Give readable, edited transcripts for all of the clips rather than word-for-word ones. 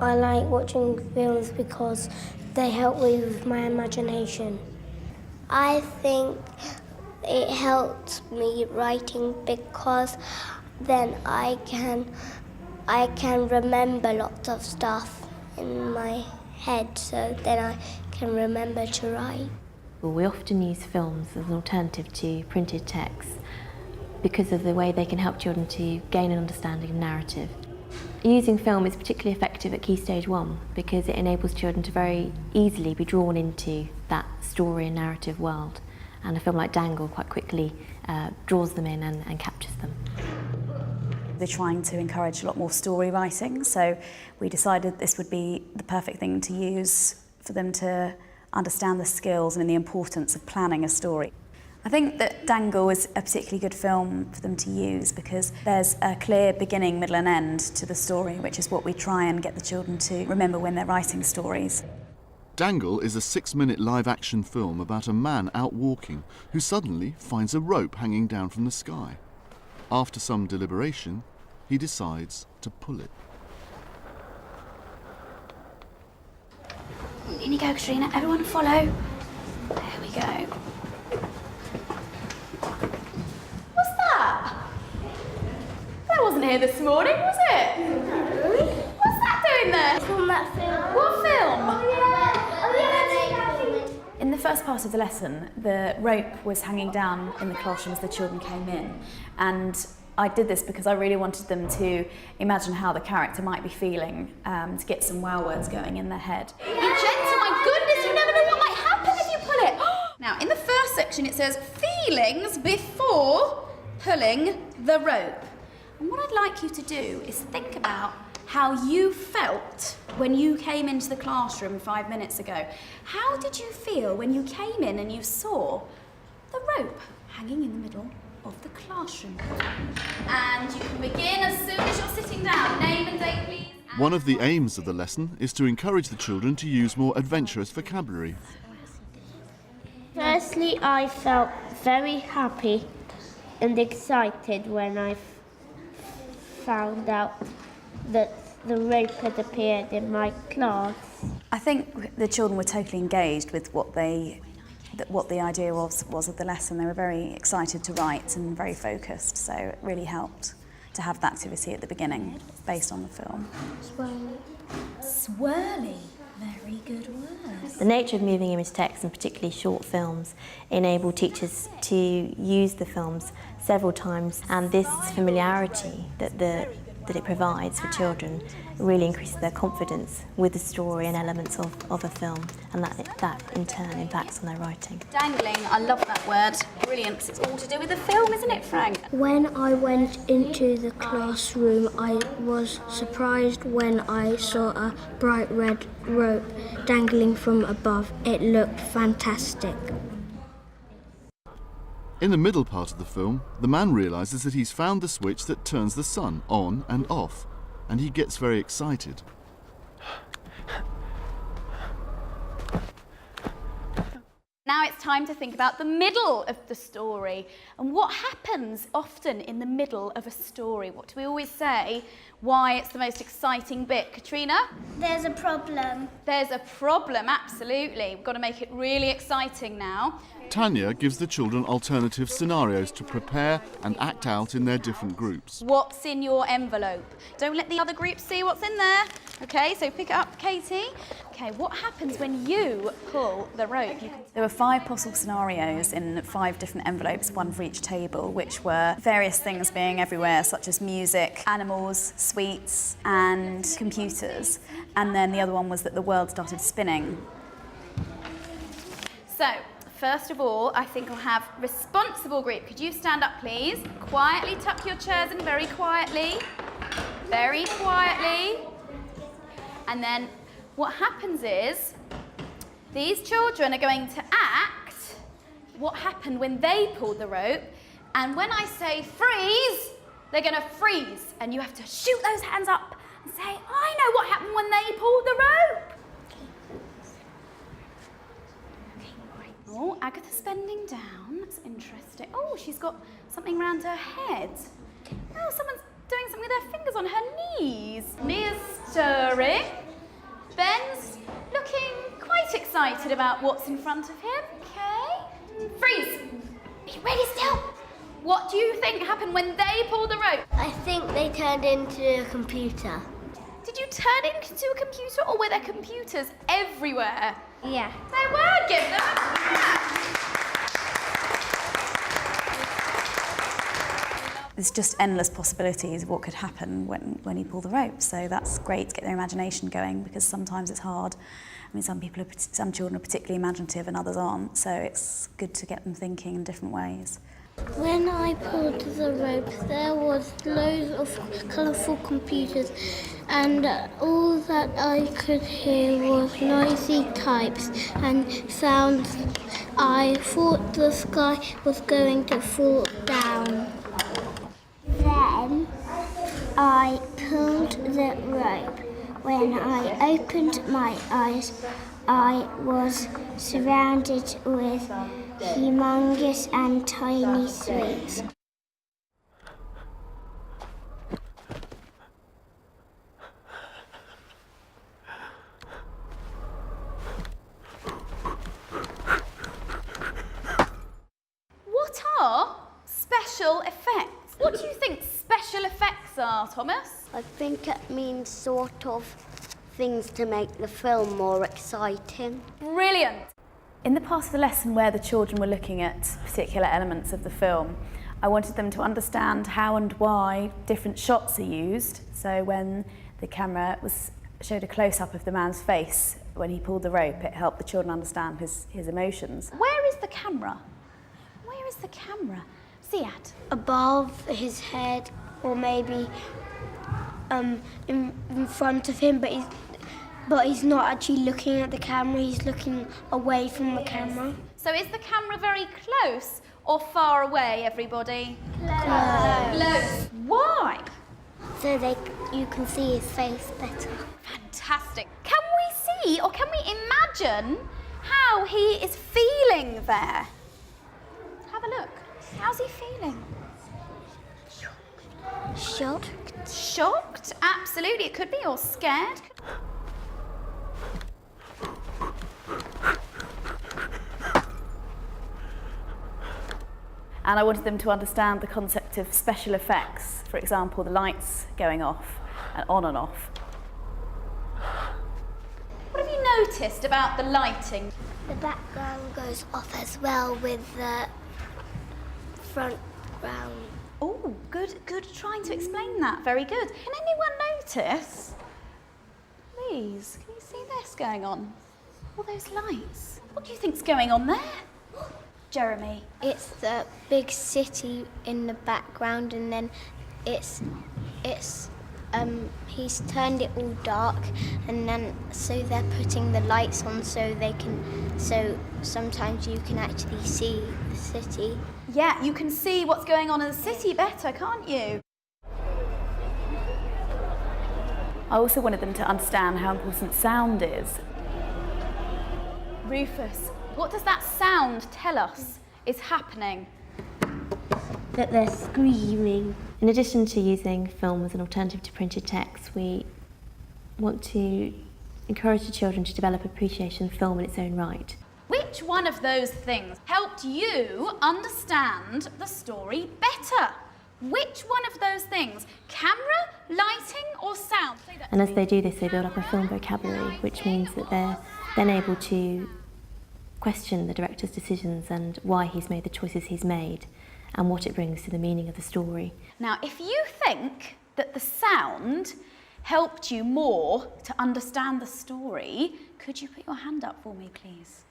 I like watching films because they help me with my imagination. I think it helps me writing because then I can remember lots of stuff in my head, so then I can remember to write. Well, we often use films as an alternative to printed text because of the way they can help children to gain an understanding of narrative. Using film is particularly effective at Key Stage 1 because it enables children to very easily be drawn into that story and narrative world, and a film like Dangle quite quickly draws them in and captures them. They're trying to encourage a lot more story writing, so we decided this would be the perfect thing to use for them to understand the skills and the importance of planning a story. I think that Dangle is a particularly good film for them to use because there's a clear beginning, middle and end to the story, which is what we try and get the children to remember when they're writing stories. Dangle is a 6-minute live-action film about a man out walking who suddenly finds a rope hanging down from the sky. After some deliberation, he decides to pull it. In you go, Katrina. Everyone follow. There we go. What's that? That wasn't here this morning, was it? No. What's that doing there? It's from that film. What film? In the first part of the lesson, the rope was hanging down in the classroom as the children came in, and I did this because I really wanted them to imagine how the character might be feeling, to get some wow words going in their head. Be gentle, my goodness, you never know what might happen if you pull it. Now, in the first section it says feelings before pulling the rope. And what I'd like you to do is think about how you felt when you came into the classroom 5 minutes ago. How did you feel when you came in and you saw the rope hanging in the middle of the classroom? And you can begin as soon as you're sitting down. Name and date, please. One of the aims of the lesson is to encourage the children to use more adventurous vocabulary. Firstly, I felt very happy and excited when I found out that the rope had appeared in my class. I think the children were totally engaged with what the idea was of the lesson. They were very excited to write and very focused, so it really helped to have that activity at the beginning based on the film. Swirly. Very good word. The nature of moving image text, and particularly short films, enable teachers to use the films several times, and this familiarity that it provides for children really increases their confidence with the story and elements of a film, and that in turn impacts on their writing. Dangling, I love that word. Brilliant, 'cause it's all to do with the film, isn't it, Frank? When I went into the classroom, I was surprised when I saw a bright red rope dangling from above. It looked fantastic. In the middle part of the film, the man realises that he's found the switch that turns the sun on and off, and he gets very excited. Now it's time to think about the middle of the story and what happens often in the middle of a story. What do we always say? Why it's the most exciting bit. Katrina? There's a problem. There's a problem, absolutely. We've got to make it really exciting now. Tanya gives the children alternative scenarios to prepare and act out in their different groups. What's in your envelope? Don't let the other groups see what's in there. Okay, so pick it up, Katie. Okay, what happens when you pull the rope? There were 5 possible scenarios in 5 different envelopes, one for each table, which were various things being everywhere, such as music, animals, sweets, and computers. And then the other one was that the world started spinning. So, first of all, I think I'll have responsible group. Could you stand up, please? Quietly tuck your chairs in, very quietly. Very quietly. And then what happens is, these children are going to act what happened when they pulled the rope, and when I say freeze, they're going to freeze, and you have to shoot those hands up and say, I know what happened when they pulled the rope. Oh, Agatha's bending down. That's interesting. Oh, she's got something round her head. Oh, someone's doing something with their fingers on her knees. Mia's stirring. Ben's looking quite excited about what's in front of him. Okay. Freeze! Are you ready still? What do you think happened when they pulled the rope? I think they turned into a computer. Did you turn it into a computer, or were there computers everywhere? Yeah. There were, give them. There's just endless possibilities of what could happen when you pull the rope. So that's great to get their imagination going, because sometimes it's hard. I mean, some children are particularly imaginative and others aren't. So it's good to get them thinking in different ways. When I pulled the rope, there was loads of colourful computers, and all that I could hear was noisy types and sounds. I thought the sky was going to fall down. Then I pulled the rope. When I opened my eyes, I was surrounded with humongous and tiny swings. What are special effects? What do you think special effects are, Thomas? I think it means sort of things to make the film more exciting. Brilliant. In the part of the lesson where the children were looking at particular elements of the film, I wanted them to understand how and why different shots are used. So when the camera showed a close-up of the man's face when he pulled the rope, it helped the children understand his emotions. Where is the camera? Where is the camera? Ziad? Above his head, or maybe in front of him, but he's not actually looking at the camera, he's looking away from the camera. So is the camera very close or far away, everybody? Close. Why? So you can see his face better. Fantastic. Can we see, or can we imagine how he is feeling there? Have a look. How's he feeling? Shocked. Shocked? Absolutely. It could be, or scared. And I wanted them to understand the concept of special effects. For example, the lights going off and on and off. What have you noticed about the lighting? The background goes off as well with the front ground. Oh, good trying to explain that. Very good. Can anyone notice? Please, can you see this going on? All those lights. What do you think's going on there? Jeremy? It's the big city in the background, and then he's turned it all dark, and then so they're putting the lights on so sometimes you can actually see the city. Yeah, you can see what's going on in the city better, can't you? I also wanted them to understand how important sound is. Rufus, what does that sound tell us is happening? That they're screaming. In addition to using film as an alternative to printed text, we want to encourage the children to develop appreciation of film in its own right. Which one of those things helped you understand the story better? Which one of those things? Camera, lighting, or sound? And as they do this, they build up a film vocabulary, which means that they're then able to question the director's decisions and why he's made the choices he's made and what it brings to the meaning of the story. Now, if you think that the sound helped you more to understand the story, could you put your hand up for me, please?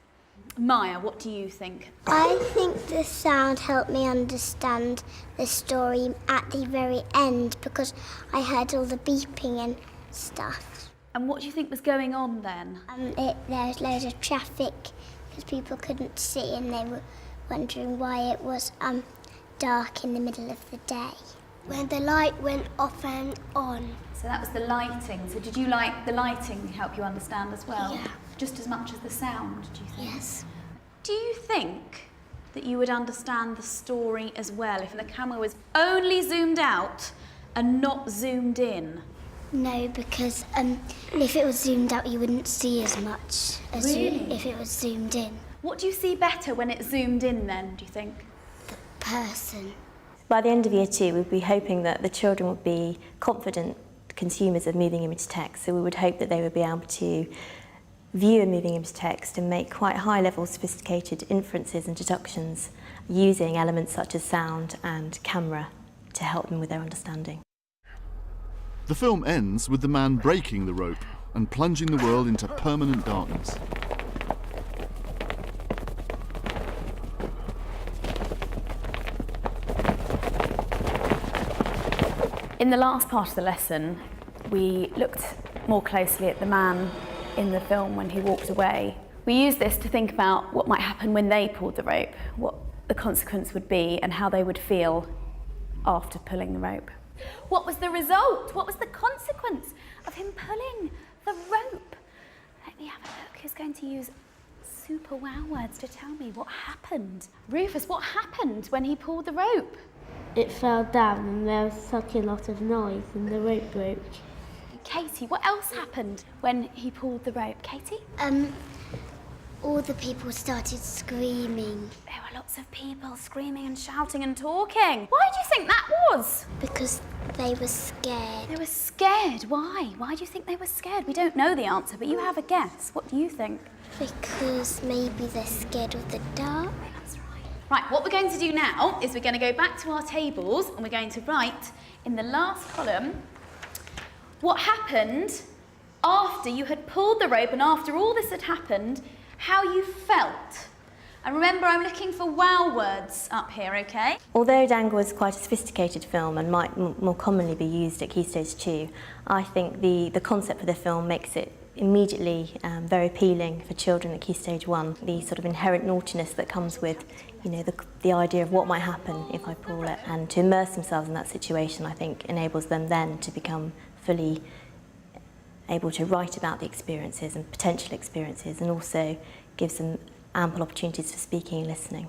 Maya, what do you think? I think the sound helped me understand the story at the very end because I heard all the beeping and stuff. And what do you think was going on then? There was loads of traffic because people couldn't see and they were wondering why it was dark in the middle of the day. When the light went off and on. So that was the lighting. So did you like the lighting help you understand as well? Yeah. Just as much as the sound, do you think? Yes. Do you think that you would understand the story as well if the camera was only zoomed out and not zoomed in? No, because if it was zoomed out, you wouldn't see as much as if it was zoomed in. What do you see better when it's zoomed in then, do you think? Person. By the end of year 2, we'd be hoping that the children would be confident consumers of moving image text, so we would hope that they would be able to view a moving image text and make quite high-level sophisticated inferences and deductions using elements such as sound and camera to help them with their understanding. The film ends with the man breaking the rope and plunging the world into permanent darkness. In the last part of the lesson, we looked more closely at the man in the film when he walked away. We used this to think about what might happen when they pulled the rope, what the consequence would be and how they would feel after pulling the rope. What was the result? What was the consequence of him pulling the rope? Let me have a look. Who's going to use super wow words to tell me what happened? Rufus, what happened when he pulled the rope? It fell down and there was such a lot of noise and the rope broke. Katie, what else happened when he pulled the rope? Katie? All the people started screaming. There were lots of people screaming and shouting and talking. Why do you think that was? Because they were scared. They were scared. Why? Why do you think they were scared? We don't know the answer, but you have a guess. What do you think? Because maybe they're scared of the dark. That's right. Right, what we're going to do now is we're going to go back to our tables and we're going to write in the last column what happened after you had pulled the rope and after all this had happened, how you felt. And remember, I'm looking for wow words up here, okay? Although Dangle is quite a sophisticated film and might more commonly be used at Key Stage 2, I think the concept for the film makes it immediately very appealing for children at Key Stage 1. The sort of inherent naughtiness that comes with, you know, the idea of what might happen if I pull it, and to immerse themselves in that situation, I think enables them then to become fully able to write about the experiences and potential experiences, and also gives them ample opportunities for speaking and listening.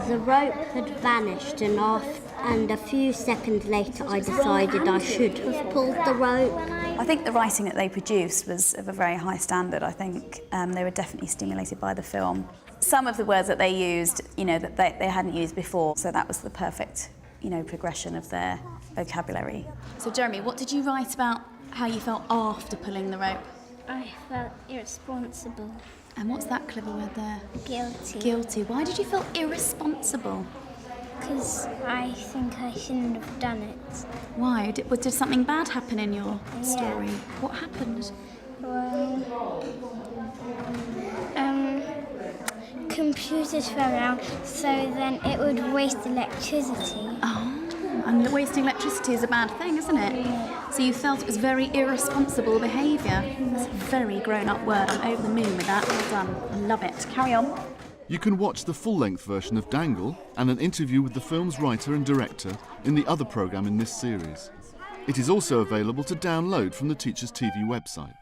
The rope had vanished and a few seconds later I decided I should have pulled the rope. I think the writing that they produced was of a very high standard. I think they were definitely stimulated by the film. Some of the words that they used, you know, that they hadn't used before, so that was the perfect, you know, progression of their vocabulary. So Jeremy, what did you write about how you felt after pulling the rope? I felt irresponsible. And what's that clever word there? Guilty. Guilty. Why did you feel irresponsible? Because I think I shouldn't have done it. Why? Did something bad happen in your story? What happened? Well, computers fell around, so then it would waste electricity. Oh, and wasting electricity is a bad thing, isn't it? So you felt it was very irresponsible behaviour. That's a very grown-up word. I'm over the moon with that. Well done. I love it. Carry on. You can watch the full-length version of Dangle and an interview with the film's writer and director in the other programme in this series. It is also available to download from the Teachers TV website.